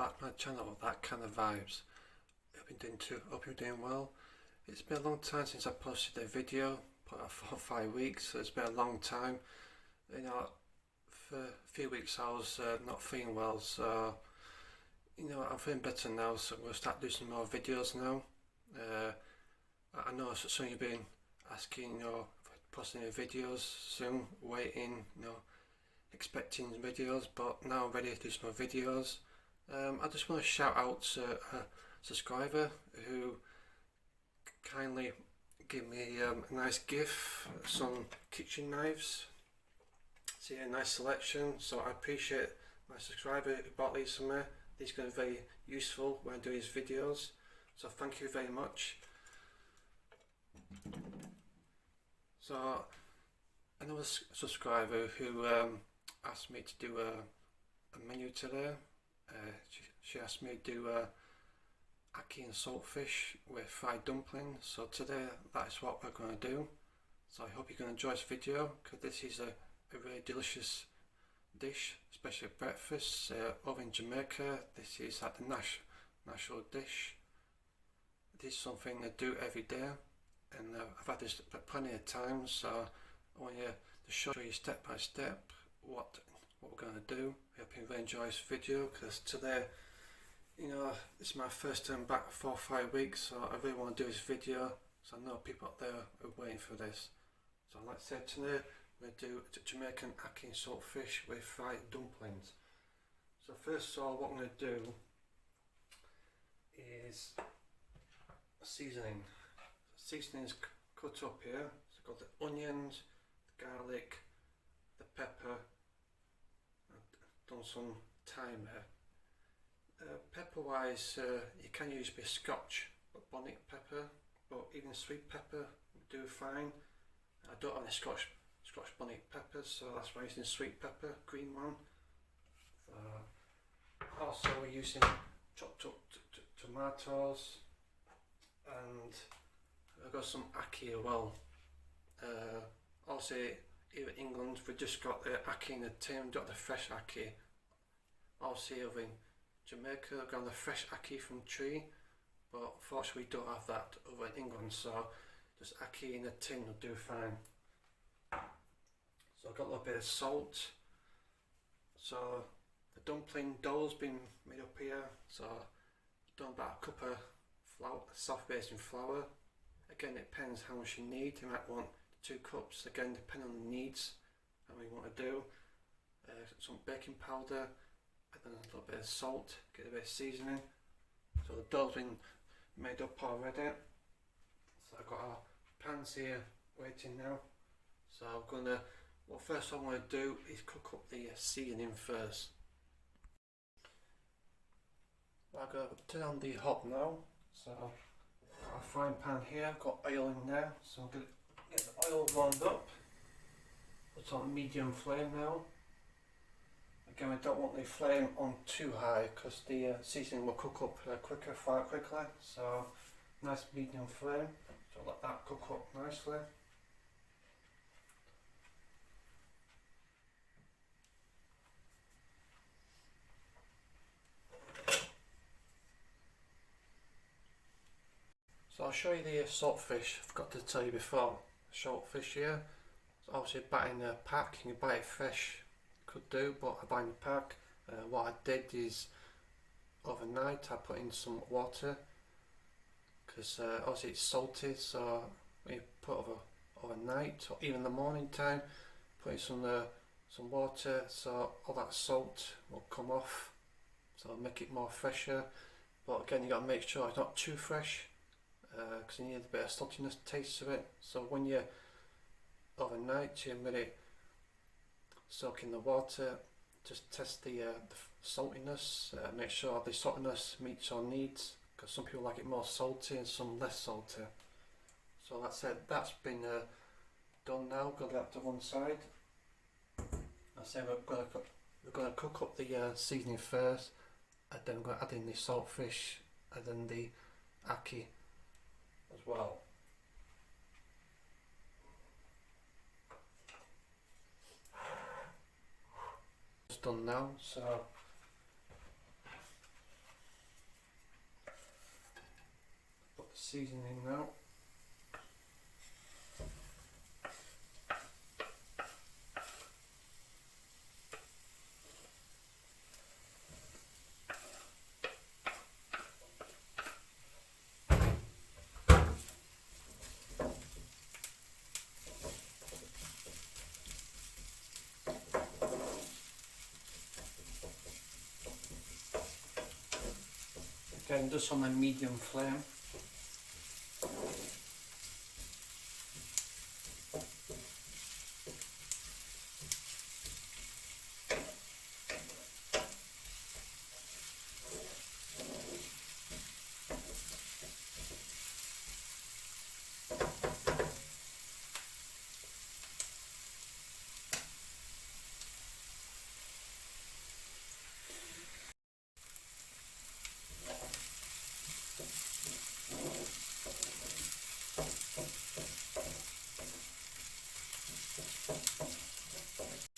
back to my channel, That Kind of Vibes. Hope you're doing well. It's been a long time since I posted a video, probably 4 or 5 weeks, so it's been a long time. You know, for a few weeks I was not feeling well, so I'm feeling better now, so I'm going to start doing some more videos now. I know some of you have been asking, posting any videos soon, waiting, expecting videos, but now I'm ready to do some more videos. I just want to shout out to a subscriber who kindly gave me a nice gift, some kitchen knives. See, a nice selection, so I appreciate my subscriber who bought these from me. These are going to be very useful when I do these videos, so thank you very much. So another subscriber who asked me to do a menu today. She asked me to do ackee and saltfish with fried dumplings. So today that's what we're going to do. So I hope you're going to enjoy this video, because this is a very delicious dish, especially at breakfast. Over in Jamaica, this is like the national dish. This is something I do every day, and I've had this plenty of times, so I want you to show you step by step what we're going to do. I hope you really enjoy this video, because today, this is my first time back for 4 or 5 weeks, so I really want to do this video, so I know people out there are waiting for this. So like I said, today we're going to do Jamaican ackee saltfish with fried dumplings. So first of all, what I'm going to do is seasoning. Seasoning is cut up here. So I've got the onions, the garlic, the pepper. I've done some thyme here. Pepper wise, you can use a bit of Scotch bonnet pepper, but even sweet pepper would do fine. I don't have any Scotch bonnet peppers, so that's why I'm using sweet pepper, green one. Also we're using chopped up tomatoes, and I've got some ackee as well. Also here in England we just got the ackee in the tin, we've got the fresh ackee. Also over in Jamaica I've got the fresh ackee from the tree, but unfortunately we don't have that over in England, so just ackee in a tin will do fine. So I've got a little bit of salt. So the dumpling dough's been made up here, so I've done about a cup of flour, soft baking flour. Again, it depends how much you need. You might want 2 cups, again depending on the needs, how you want to do. Some baking powder, and then a little bit of salt, get a bit of seasoning. So the dough's been made up already. So I've got our pans here waiting now. So first what I'm going to do is cook up the seasoning first. I'm going to turn on the hob now. So our frying pan here, I've got oil in there, so I'm going to get the oil warmed up. It's on medium flame now. Again, I don't want the flame on too high, because the seasoning will cook up far quickly. So nice medium flame, so let that cook up nicely. So I'll show you the saltfish. I forgot to tell you before. Saltfish here. So obviously buy in a pack. You can buy it fresh, could do, but I buy in a pack. What I did is overnight I put in some water, because obviously it's salty. So when you put overnight, or even in the morning time, put in some water, so all that salt will come off. So it'll make it more fresher. But again, you got to make sure it's not too fresh, because you need a bit of saltiness taste to it. So when you overnight, you let it soak in the water, just test the saltiness, make sure the saltiness meets your needs, because some people like it more salty and some less salty. So that's it, that's been done now. Got that to one side. I say we're going to cook up the seasoning first, and then we're going to add in the saltfish, and then the ackee as well. It's done now, so seasoning now. Again, just on a medium flame.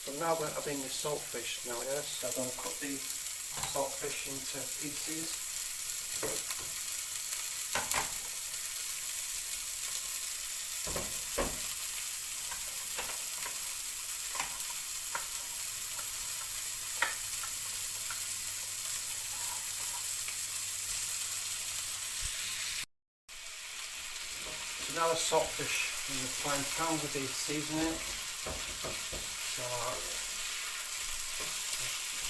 So now we're adding the saltfish now, yes? So I'm going to cut the saltfish into pieces. So now the saltfish in the frying pan with the seasoning. So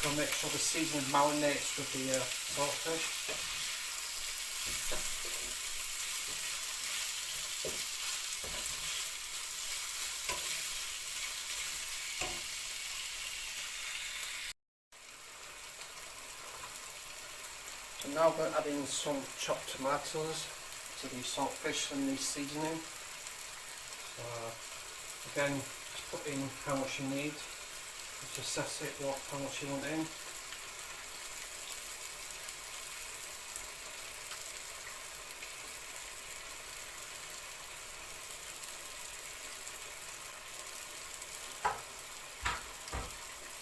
I'm going to make sure the seasoning marinates with the saltfish. So now we're adding some chopped tomatoes to the saltfish and the seasoning. So again, just put in how much you need. Just assess it, how much you want in.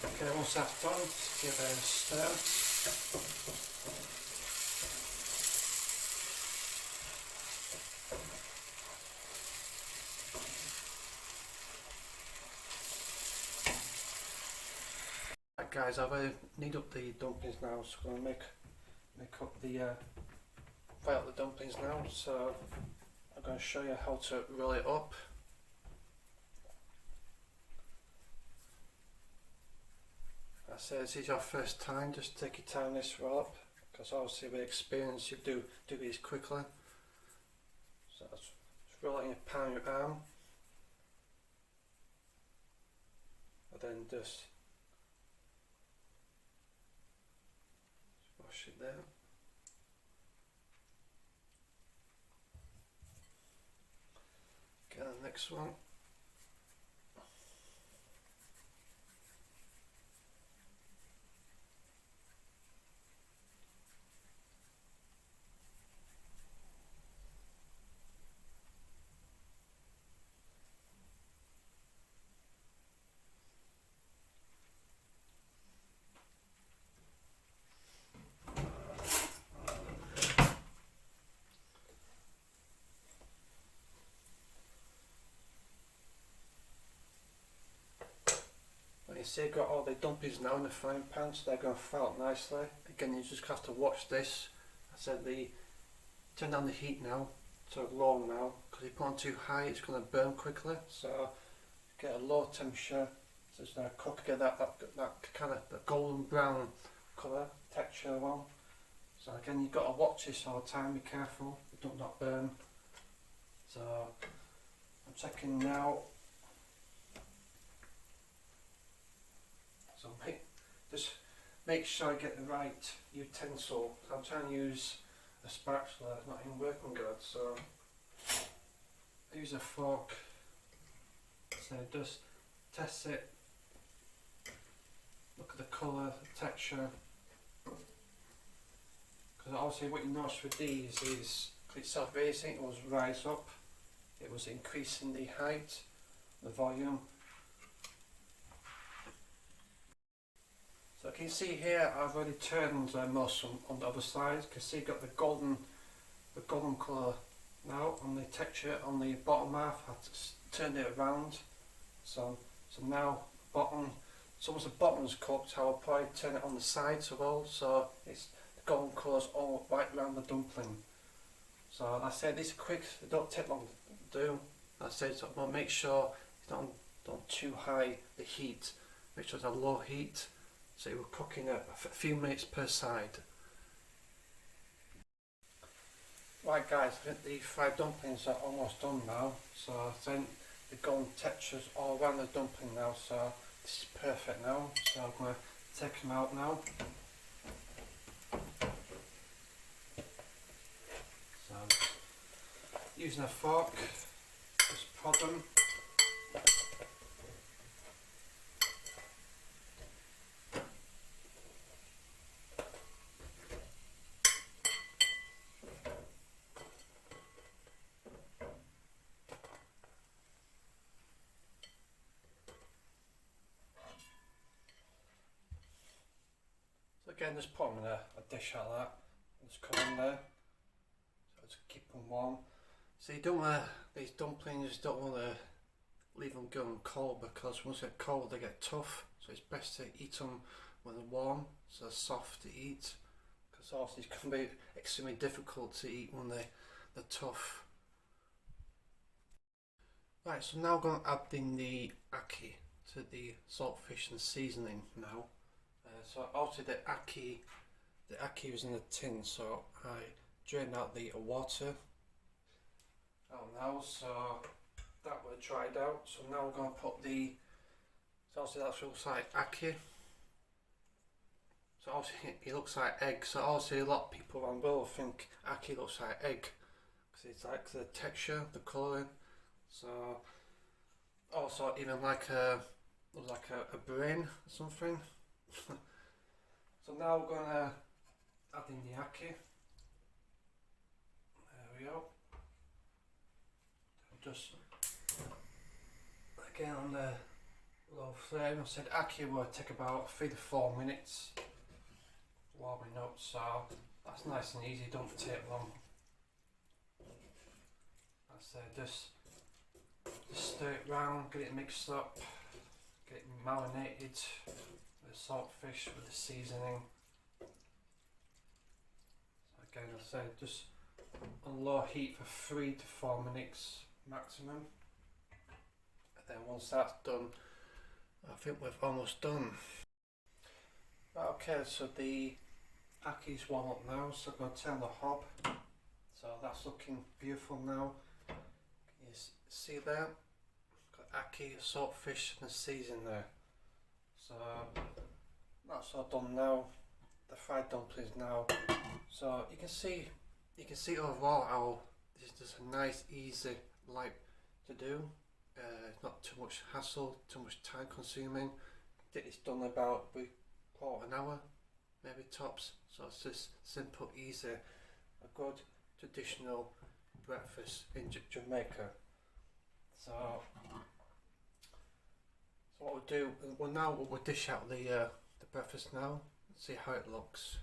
Okay, once that's done, just give it a stir. Right guys, I've knead up the dumplings now, so I'm going to make up the fry up the dumplings now. So I'm going to show you how to roll it up. I say this is your first time, just take your time this roll up, because obviously with experience you do these quickly. So just roll it in your pan, your arm, and then just wash it there. Okay, the next one. You see I've got all the dumplings now in the frying pan, so they're going to fry up nicely. Again, you just have to watch this. I said turn down the heat now to low now, because if you put on too high it's going to burn quickly. So get a low temperature, so it's going to cook, get that kind of the golden brown colour texture one. So again, you've got to watch this all the time, be careful, it don't not burn. So I'm checking now. So just make sure I get the right utensil. I'm trying to use a spatula, it's not even working good, so I use a fork. So just test it, look at the colour, the texture. Because obviously what you notice with these is, it's self-raising, it was rise up, it was increasing the height, the volume. So you can see here I've already turned most on the other side. You can see you've got the golden colour now on the texture on the bottom half, I turned it around. So now bottom. So once the bottom's cooked, I'll probably turn it on the sides as well. So it's the golden colours all right around the dumpling. So like I said, these are quick. They don't take long to do. Like I said, so make sure it's not too high the heat. Make sure it's a low heat. So we're cooking a few minutes per side. Right guys, I think the fried dumplings are almost done now. So I think the golden textures all around the dumpling now. So this is perfect now. So I'm going to take them out now. So using a fork, just prod them. Again, just put them in a dish like that. Just come in there. So just keep them warm. So you don't want these dumplings, you don't want to leave them going cold, because once they get cold they get tough. So it's best to eat them when they're warm, so they're soft to eat. Because also it can be extremely difficult to eat when they're tough. Right, so now I'm going to add in the ackee to the saltfish and seasoning now. So also the ackee was in a tin, so I drained out the water out now, so that was dried out. So now we're going to put the, so obviously that looks like ackee. So obviously it looks like egg, so obviously a lot of people around will think ackee looks like egg, because it's like the texture, the colouring. So also even like a brain or something. So now we're going to add in the ackee. There we go. Just again on the low flame. I said ackee will take about 3 to 4 minutes warming up, so that's nice and easy, don't take long. I said just stir it round, get it mixed up, get it marinated. The saltfish with the seasoning. So again, I say just on low heat for 3 to 4 minutes maximum. And then once that's done, I think we've almost done. Right, okay, so the ackee's warm up now, so I'm going to turn the hob. So that's looking beautiful now. Can you see there? Got ackee, saltfish and the seasoning there. So that's all done now. The fried dumplings now. So you can see overall how this is just a nice, easy, light to do. It's not too much hassle, too much time consuming. I think it's done about a quarter an hour, maybe tops. So it's just simple, easy, a good traditional breakfast in Jamaica. So what we'll do, we'll dish out the breakfast now and see how it looks.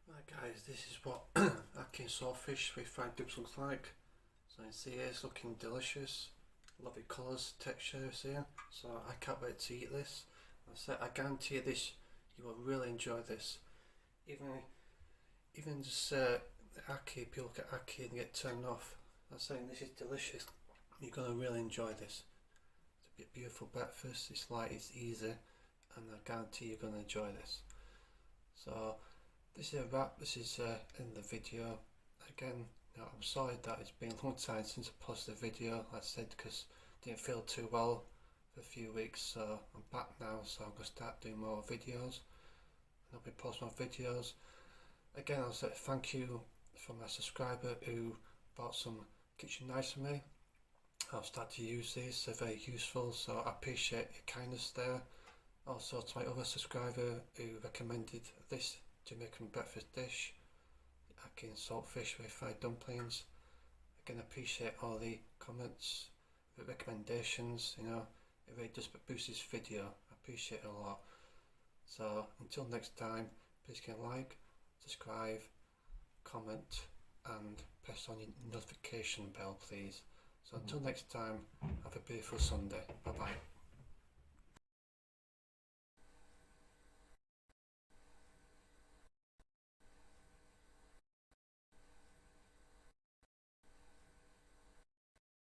Right guys, this is what ackee saltfish with fried dips looks like. So you can see here it's looking delicious, lovely colours, textures here. So I can't wait to eat this. I guarantee you this, you will really enjoy this. Even just the ackee, people look at ackee and get turned off. I'm saying this is delicious. You're going to really enjoy this. It's a beautiful breakfast, it's light, it's easy, and I guarantee you're going to enjoy this. So this is a wrap, this is in the video. Again, I'm sorry that it's been a long time since I posted a video, like I said, because I didn't feel too well for a few weeks, so I'm back now, so I'm going to start doing more videos, and I'll be posting more videos. Again, I'll say thank you for my subscriber who bought some kitchen knives for me. I'll start to use these, they're very useful, so I appreciate your kindness there. Also to my other subscriber who recommended this Jamaican breakfast dish, ackee and saltfish with fried dumplings. Again, I appreciate all the comments, the recommendations, you know, it really does boost this video, I appreciate it a lot. So until next time, please get a like, subscribe, comment and press on your notification bell please. So until next time, have a beautiful Sunday. Bye bye.